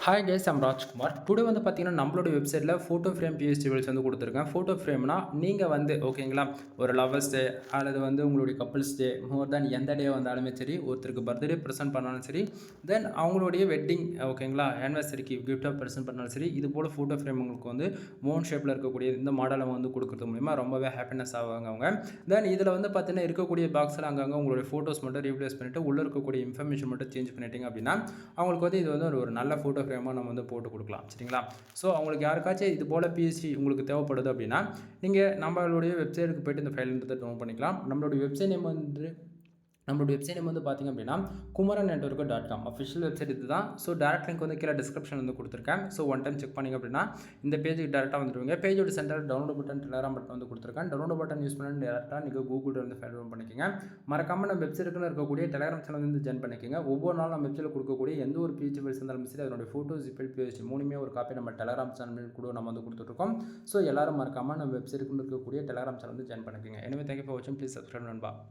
Hi guys I'm Rajkumar. Today வந்து பார்த்தீங்கன்னா, நம்மளோட வெப்சைட்ல ஃபோட்டோ ஃப்ரேம் பிஎஸ்டி ரீல்ஸ் வந்து குடுத்துருக்கேன். ஃபோட்டோ ஃப்ரேம்னா, நீங்க வந்து ஓகேங்களா, ஒரு லவர்ஸ் டே அல்லது வந்து உங்களுடைய கப்பிள்ஸ் டே, மோர் தேன் எந்த டே வந்தாலுமே சரி, ஒருத்தருக்கு பர்த்டே பிரசன்ட் பண்ணாலும் சரி, தென் அவங்களுடைய வெட்டிங் ஓகேங்களா, ஆனிவர்சரிக்கு கிஃப்ட்டா பிரசன்ட் பண்ணாலும் சரி, இது போல ஃபோட்டோ ஃப்ரேம் உங்களுக்கு வந்து மோன் ஷேப்ல இருக்கக்கூடிய இந்த மாடலை வந்து குடுக்குறது மூலியமா ரொம்பவே ஹாப்பினஸ் ஆவாங்க அவங்க. தென் இதில வந்து பார்த்தீங்கன்னா, இருக்கக்கூடிய பாக்ஸ்ல அங்கங்க உங்களுடைய ஃபோட்டோஸ் மட்டும் ரீப்ளேஸ் பண்ணிட்டு, உள்ள இருக்கக்கூடிய இன்ஃபர்மேஷன் மட்டும் சேஞ்ச் பண்ணிட்டீங்க அப்படின்னா, அவங்களுக்கு வந்து இது வந்து ஒரு நல்ல ஃபோட்டோ ஃப்ரேமாக நம்ம வந்து போட்டு கொடுக்கலாம். சரிங்களா? ஸோ அவங்களுக்கு யாருக்காச்சும் இது போல் பிஎஸ்டி உங்களுக்கு தேவைப்படுது அப்படின்னா, நீங்கள் நம்மளுடைய வெப்சைட்டுக்கு போய்ட்டு இந்த ஃபைல்ன்றதை டவுன்லோட் பண்ணிக்கலாம். நம்மளுடைய வெப்சைட் நேம் வந்து பார்த்திங்க அப்படின்னா kumaran.network.com அஃபிஷியல் வெப்சைட் இது தான். ஸோ டேரக்ட் லிங்க் வந்து கீழே டிஸ்கிரிப்ஷன் வந்து கொடுத்துருக்கேன். ஸோ ஒன் டைம் செக் பண்ணிங்க அப்படின்னா இந்த பேஜுக்கு டேரெக்டாக வந்துடுவீங்க. பேஜோட centre download button, Telegram button வந்து கொடுத்துருக்கேன். டவுன்லோட் பட்டன் யூஸ் பண்ணி டேரெக்டாக நீங்கள் கூகுளில் வந்து ஃபைல் டவுன் பண்ணிக்கோங்க. மறக்காமல் நம்ம வெப்சைட்டுக்குன்னு இருக்கக்கூடிய டெலகிராம் சேனல் வந்து ஜாயின் பண்ணிக்கோங்க. ஒவ்வொரு நாளும் நம்ம வெப்சைட்டில் கொடுக்கக்கூடிய எந்த ஒரு பிஹெச்டி ஃபைல்ஸ் இருந்தாலும் சரி, அதனுடைய ஃபோட்டோஸ், ஜிபிஎல், பிஹெச்டி மூணுமே ஒரு காப்பி நம்ம டெலகிராம் சேனல் கூட நம்ம வந்து கொடுத்துட்ருக்கோம். ஸோ எல்லாரும் மறக்காமல் நம்ம வெப்சைட்டுக்குன்னு இருக்கக்கூடிய டெலகிராம் சேனல் வந்து ஜாயின் பண்ணிக்கோங்க. எனவே தேங்க்யூ ஃபார் வாட்சிங். ப்ளீஸ் சப்ஸ்கிரைப் நண்பா.